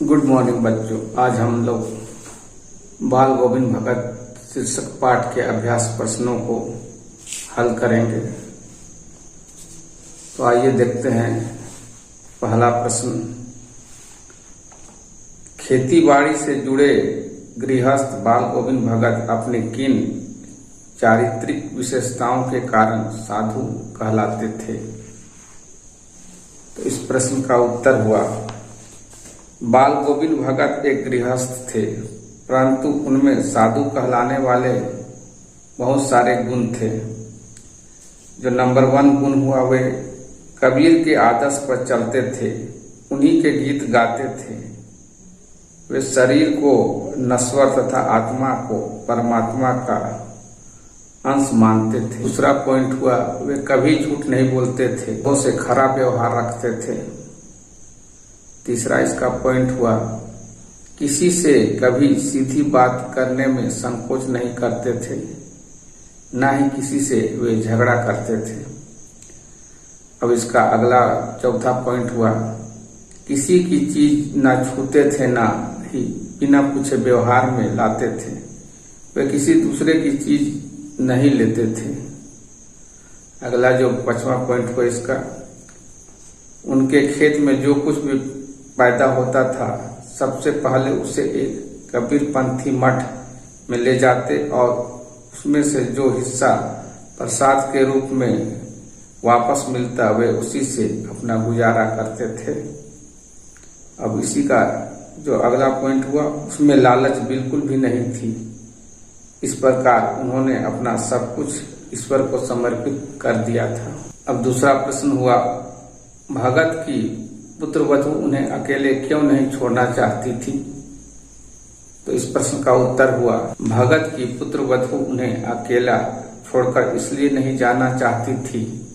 Good morning बच्चों। आज हम लोग बाल गोविंद भगत शीर्षक पाठ के अभ्यास प्रश्नों को हल करेंगे। तो आइए देखते हैं। पहला प्रश्न, खेती-बाड़ी से जुड़े गृहस्थ बाल गोविंद भगत अपनी किन चारित्रिक विशेषताओं के कारण साधु कहलाते थे? तो इस प्रश्न का उत्तर हुआ, बाल गोविंद भगत एक गृहस्थ थे, परंतु उनमें साधु कहलाने वाले बहुत सारे गुण थे। जो नंबर 1 गुण हुआ, वे कबीर के आदर्श पर चलते थे, उन्हीं के गीत गाते थे। वे शरीर को नश्वर तथा आत्मा को परमात्मा का अंश मानते थे। दूसरा पॉइंट हुआ, वे कभी झूठ नहीं बोलते थे, लोगों से खराब व्यवहार रखते थे। तीसरा इसका पॉइंट हुआ, किसी से कभी सीधी बात करने में संकोच नहीं करते थे, ना ही किसी से वे झगड़ा करते थे। अब इसका अगला चौथा पॉइंट हुआ, किसी की चीज ना छूते थे, ना ही बिना पूछे व्यवहार में लाते थे। वे किसी दूसरे की चीज नहीं लेते थे। अगला जो 5वां पॉइंट हुआ इसका, उनके खेत में जो कुछ भी पैदा होता था, सबसे पहले उसे एक कबीरपंथी मठ में ले जाते और उसमें से जो हिस्सा प्रसाद के रूप में वापस मिलता, वे उसी से अपना गुजारा करते थे। अब इसी का जो अगला पॉइंट हुआ, उसमें लालच बिल्कुल भी नहीं थी। इस प्रकार उन्होंने अपना सब कुछ ईश्वर को समर्पित कर दिया था। अब दूसरा प्रश्न हुआ, भगत की पुत्रवधू उन्हें अकेले क्यों नहीं छोड़ना चाहती थी? तो इस प्रश्न का उत्तर हुआ, भगत की पुत्रवधू उन्हें अकेला छोड़कर इसलिए नहीं जाना चाहती थी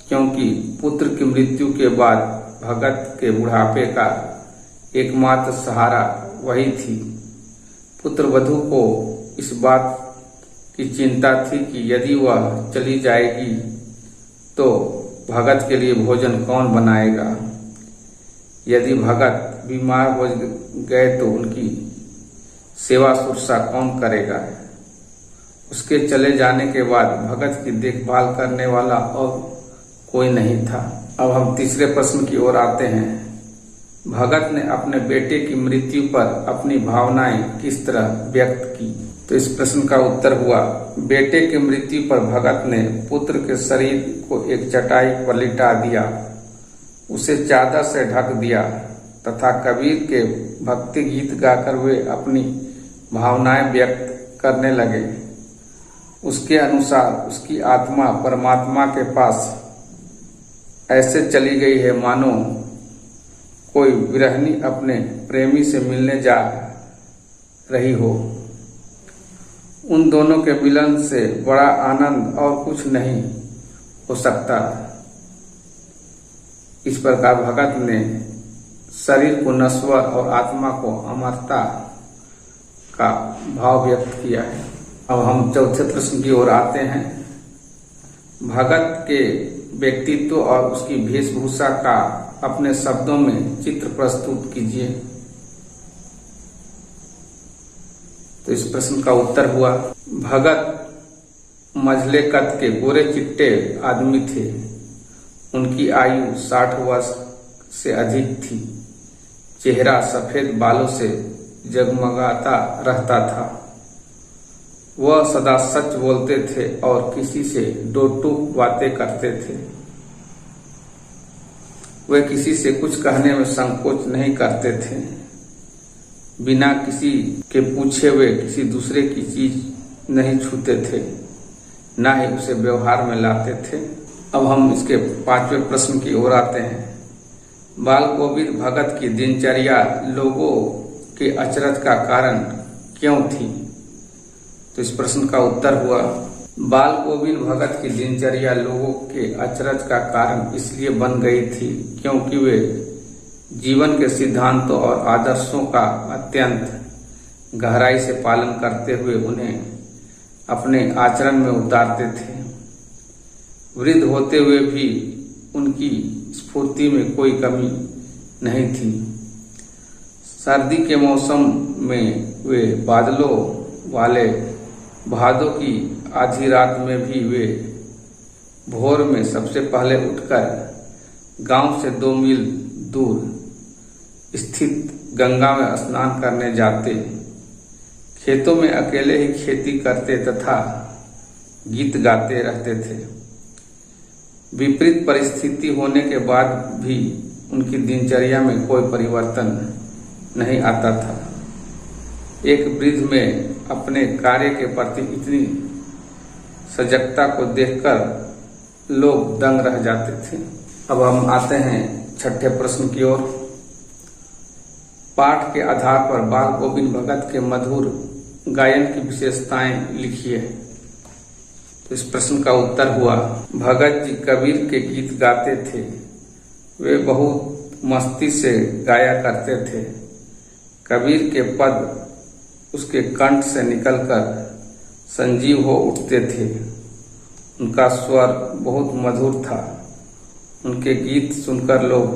क्योंकि पुत्र की मृत्यु के बाद भगत के बुढ़ापे का एकमात्र सहारा वही थी। पुत्रवधू को इस बात की चिंता थी कि यदि वह चली जाएगी तो भगत के लिए भोजन कौन बनाएगा। यदि भगत बीमार हो गए तो उनकी सेवा शुश्रूषा कौन करेगा। उसके चले जाने के बाद भगत की देखभाल करने वाला और कोई नहीं था। अब हम तीसरे प्रश्न की ओर आते हैं। भगत ने अपने बेटे की मृत्यु पर अपनी भावनाएं किस तरह व्यक्त की? तो इस प्रश्न का उत्तर हुआ, बेटे की मृत्यु पर भगत ने पुत्र के शरीर को एक चटाई पर लिटा दिया, उसे चादर से ढक दिया तथा कबीर के भक्ति गीत गाकर वे अपनी भावनाएं व्यक्त करने लगे। उसके अनुसार उसकी आत्मा परमात्मा के पास ऐसे चली गई है मानो कोई विरहनी अपने प्रेमी से मिलने जा रही हो। उन दोनों के मिलन से बड़ा आनंद और कुछ नहीं हो सकता। इस प्रकार भगत ने शरीर को नश्वर और आत्मा को अमरता का भाव व्यक्त किया है। अब हम चौथे प्रश्न की ओर आते हैं। भगत के व्यक्तित्व और उसकी वेशभूषा का अपने शब्दों में चित्र प्रस्तुत कीजिए। तो इस प्रश्न का उत्तर हुआ, भगत मझले कद के गोरे चिट्टे आदमी थे। उनकी आयु 60 वर्ष से अधिक थी। चेहरा सफेद बालों से जगमगाता रहता था। वह सदा सच बोलते थे और किसी से दो-टूक बातें करते थे। वे किसी से कुछ कहने में संकोच नहीं करते थे। बिना किसी के पूछे वे किसी दूसरे की चीज नहीं छूते थे, ना ही उसे व्यवहार में लाते थे। अब हम इसके 5वें प्रश्न की ओर आते हैं। बाल गोविंद भगत की दिनचर्या लोगों के अचरज का कारण क्यों थी? तो इस प्रश्न का उत्तर हुआ, बाल गोविंद भगत की दिनचर्या लोगों के अचरज का कारण इसलिए बन गई थी क्योंकि वे जीवन के सिद्धांतों और आदर्शों का अत्यंत गहराई से पालन करते हुए उन्हें अपने आचरण में उतारते थे। वृद्ध होते हुए भी उनकी स्फूर्ति में कोई कमी नहीं थी। सर्दी के मौसम में वे बादलों वाले भादों की आधी रात में भी वे भोर में सबसे पहले उठकर गांव से 2 मील दूर स्थित गंगा में स्नान करने जाते, खेतों में अकेले ही खेती करते तथा गीत गाते रहते थे। विपरीत परिस्थिति होने के बाद भी उनकी दिनचर्या में कोई परिवर्तन नहीं आता था। एक वृद्ध में अपने कार्य के प्रति इतनी सजगता को देखकर लोग दंग रह जाते थे। अब हम आते हैं छठे प्रश्न की ओर। पाठ के आधार पर बाल गोविंद भगत के मधुर गायन की विशेषताएं लिखिए। तो इस प्रश्न का उत्तर हुआ, भगत जी कबीर के गीत गाते थे। वे बहुत मस्ती से गाया करते थे। कबीर के पद उसके कंठ से निकलकर संजीव हो उठते थे। उनका स्वर बहुत मधुर था। उनके गीत सुनकर लोग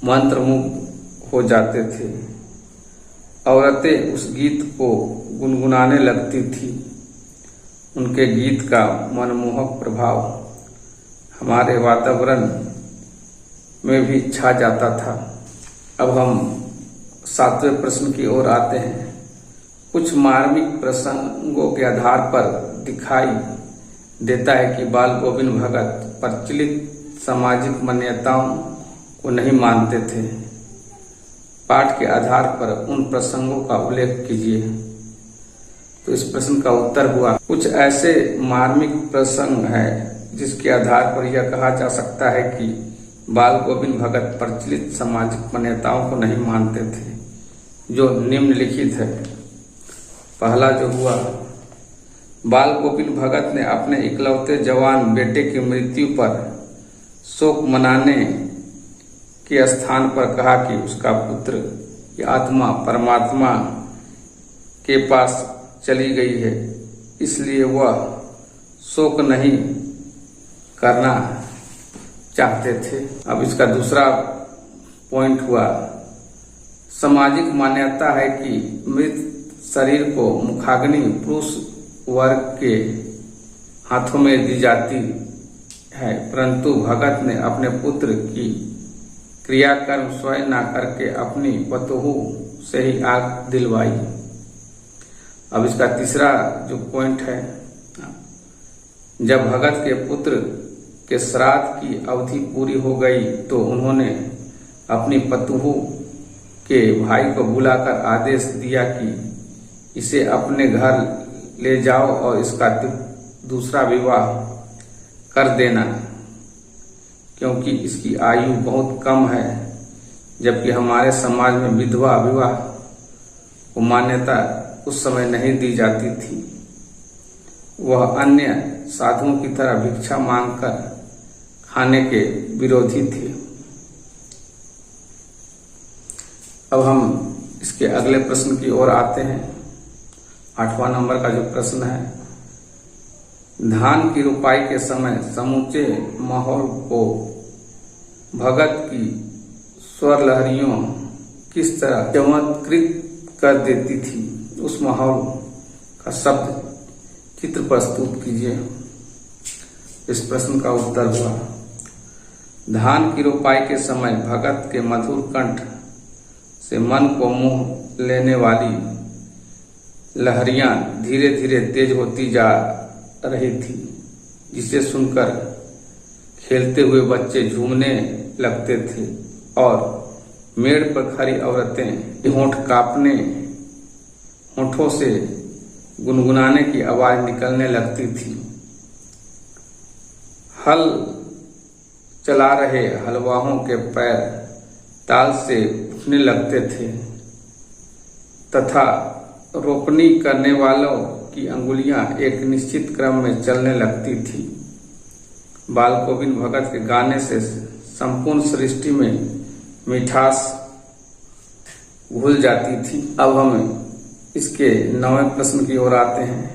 मंत्रमुग्ध हो जाते थे। औरतें उस गीत को गुनगुनाने लगती थी। उनके गीत का मनमोहक प्रभाव हमारे वातावरण में भी छा जाता था। अब हम 7वें प्रश्न की ओर आते हैं। कुछ मार्मिक प्रसंगों के आधार पर दिखाई देता है कि बाल गोविंद भगत प्रचलित सामाजिक मान्यताओं को नहीं मानते थे। पाठ के आधार पर उन प्रसंगों का उल्लेख कीजिए। तो इस प्रश्न का उत्तर हुआ, कुछ ऐसे मार्मिक प्रसंग हैं जिसके आधार पर यह कहा जा सकता है कि बाल गोविंद भगत प्रचलित सामाजिक मान्यताओं को नहीं मानते थे, जो निम्नलिखित है। पहला जो हुआ, बाल गोविंद भगत ने अपने इकलौते जवान बेटे की मृत्यु पर शोक मनाने के स्थान पर कहा कि उसका पुत्र की आत्मा परमात्मा के पास चली गई है, इसलिए वह शोक नहीं करना चाहते थे। अब इसका दूसरा पॉइंट हुआ, सामाजिक मान्यता है कि मृत शरीर को मुखाग्नि पुरुष वर्ग के हाथों में दी जाती है, परंतु भगत ने अपने पुत्र की क्रियाकर्म स्वयं न करके अपनी पतोहू से ही आग दिलवाई। अब इसका तीसरा जो पॉइंट है, जब भगत के पुत्र के श्राद्ध की अवधि पूरी हो गई तो उन्होंने अपनी पतोहू के भाई को बुलाकर आदेश दिया कि इसे अपने घर ले जाओ और इसका दूसरा विवाह कर देना, क्योंकि इसकी आयु बहुत कम है, जबकि हमारे समाज में विधवा विवाह को मान्यता उस समय नहीं दी जाती थी। वह अन्य साधुओं की तरह भिक्षा मांगकर खाने के विरोधी थे। अब हम इसके अगले प्रश्न की ओर आते हैं। 8वां नंबर का जो प्रश्न है, धान की रुपाई के समय समूचे माहौल को भगत की स्वर लहरियों किस तरह चमत्कृत कर देती थी, उस माहौल का शब्द चित्र प्रस्तुत कीजिए। इस प्रश्न का उत्तर हुआ, धान की रुपाई के समय भगत के मधुर कंठ से मन को मोह लेने वाली लहरियां धीरे धीरे तेज होती जा रही थी, जिसे सुनकर खेलते हुए बच्चे झूमने लगते थे और मेड़ पर खड़ी औरतें होंठ कांपने, होंठों से गुनगुनाने की आवाज निकलने लगती थी। हल चला रहे हलवाहों के पैर ताल से उठने लगते थे तथा रोपनी करने वालों की अंगुलियां एक निश्चित क्रम में चलने लगती थी। बाल गोविंद भगत के गाने से संपूर्ण सृष्टि में मिठास घुल जाती थी। अब हम इसके 9वें प्रश्न की ओर आते हैं।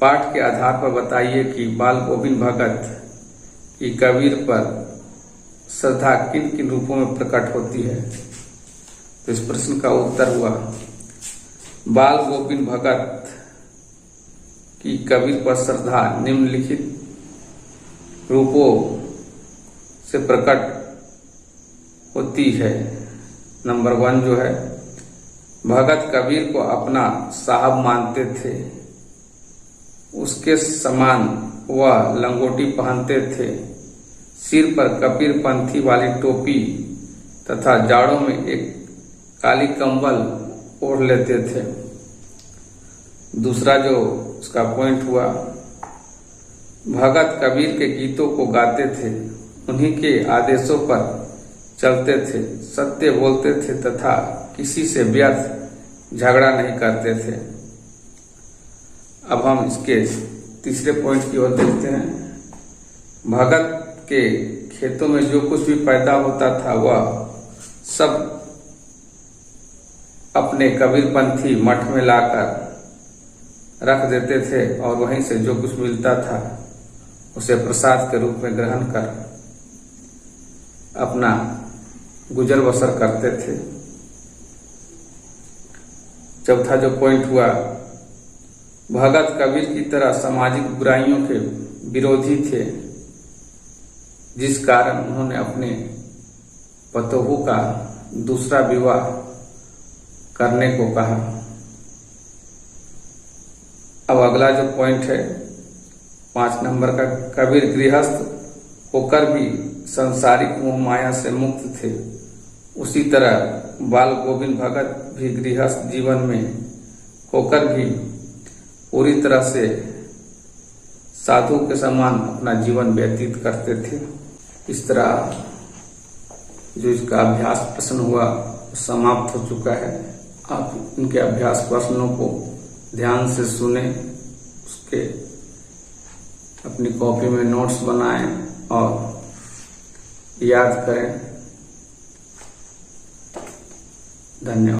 पाठ के आधार पर बताइए कि बाल गोविंद भगत की कबीर पर श्रद्धा किन किन रूपों में प्रकट होती है। तो इस प्रश्न का उत्तर हुआ बाल गोविंद भगत की कबीर पर श्रद्धा निम्नलिखित रूपों से प्रकट होती है। नंबर 1 जो है, भगत कबीर को अपना साहब मानते थे, उसके समान वह लंगोटी पहनते थे, सिर पर कबीर पंथी वाली टोपी तथा जाड़ों में एक काली कंबल ओढ़ लेते थे। दूसरा जो उसका पॉइंट हुआ, भगत कबीर के गीतों को गाते थे, उन्हीं के आदेशों पर चलते थे, सत्य बोलते थे तथा किसी से व्यर्थ झगड़ा नहीं करते थे। अब हम इसके तीसरे पॉइंट की ओर देखते हैं। भगत के खेतों में जो कुछ भी पैदा होता था वह सब अपने कबीरपंथी मठ में लाकर रख देते थे और वहीं से जो कुछ मिलता था उसे प्रसाद के रूप में ग्रहण कर अपना गुजर बसर करते थे। चौथा जो पॉइंट हुआ, भगत कबीर की तरह सामाजिक बुराइयों के विरोधी थे, जिस कारण उन्होंने अपने पतोहू का दूसरा विवाह करने को कहा। अब अगला जो पॉइंट है 5 नंबर का, कबीर गृहस्थ होकर भी संसारिक मोह माया से मुक्त थे, उसी तरह बाल गोविंद भगत भी गृहस्थ जीवन में होकर भी पूरी तरह से साधु के समान अपना जीवन व्यतीत करते थे। इस तरह जो इसका अभ्यास प्रश्न हुआ समाप्त हो चुका है। आप इनके अभ्यास प्रश्नों को ध्यान से सुने, उसके अपनी कॉपी में नोट्स बनाएं और याद करें। धन्यवाद।